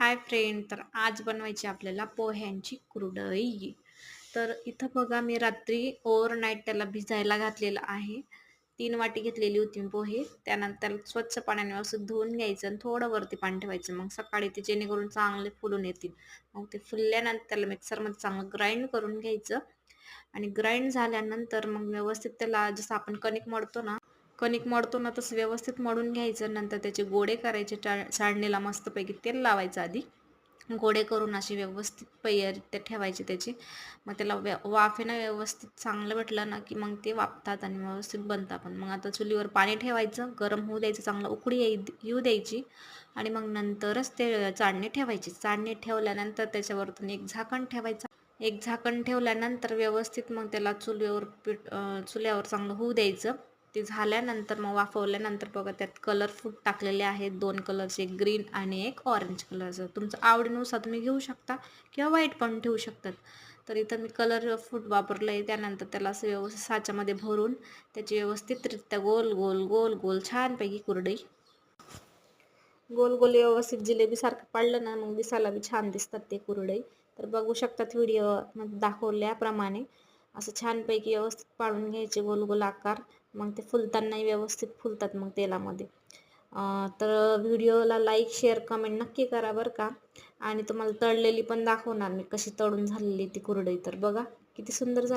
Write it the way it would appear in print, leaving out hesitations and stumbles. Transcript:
Hi friend, तर आज बनवायची आपल्याला पोह्यांची कुरडई. तर इथं बघा मी रात्री ओव्हरनाईट त्याला भिजायला घातलेलं आहे. 3 वाटी घेतलेली होती मी पोहे. त्यानंतर त्याला स्वच्छ पाण्याने व्यवस्थित धुवून घ्यायचं आणि थोडं वरती पाणी ठेवायचं. मग सकाळी ते जेणेकरून चांगले फुलून येतील. मग ते फुलल्यानंतर त्याला मिक्सरमध्ये चांगलं ग्राइंड करून घ्यायचं आणि ग्राइंड झाल्यानंतर मग व्यवस्थित त्याला जसं आपण कणिक मळतो ना तसं व्यवस्थित मळून घ्यायचं. नंतर त्याचे गोळे करायचे. चाळणीला मस्तपैकी तेल लावायचं आधी. गोळे करून असे व्यवस्थित ते ठेवायचे त्याचे. मग त्याला वाफेनं व्यवस्थित चांगलं भेटलं ना की मग ते वाफतात आणि व्यवस्थित बनतात. पण मग आता चुलीवर पाणी ठेवायचं, गरम होऊ द्यायचं, चांगलं उकळी येऊ द्यायची आणि मग नंतरच ते चाळणी ठेवायची. चाळणी ठेवल्यानंतर त्याच्यावरतून एक झाकण ठेवल्यानंतर व्यवस्थित मग त्याला चुल्यावर चांगलं होऊ द्यायचं. ते झाल्यानंतर मग वाफवल्यानंतर बघा त्यात कलर फूड टाकलेले आहेत. 2 कलरचे, एक ग्रीन आणि एक ऑरेंज कलरचं. तुमचं आवडीनुसार तुम्ही घेऊ शकता किंवा व्हाईट पण ठेवू शकतात. तर इथं मी कलर फूड वापरलं आहे. त्यानंतर त्याला असं व्यवस्थित साच्यामध्ये भरून त्याची व्यवस्थितरित्या गोल गोल गोल गोल छानपैकी कुरडई गोल गोल व्यवस्थित जिलेबीसारखं पाडलं ना मग दिसायला बी छान दिसतात ते कुरडई. तर बघू शकतात व्हिडिओमध्ये दाखवल्याप्रमाणे असं छानपैकी व्यवस्थित पाडून घ्यायचे गोल गोल आकार. मग ते फुलतानाही व्यवस्थित फुलतात मग तेलामध्ये. तर व्हिडिओला लाईक शेअर कमेंट नक्की करा बरं का. आणि तुम्हाला तळलेली पण दाखवणार मी कशी तळून झालेली ती कुरडई. तर बघा किती सुंदर झाली.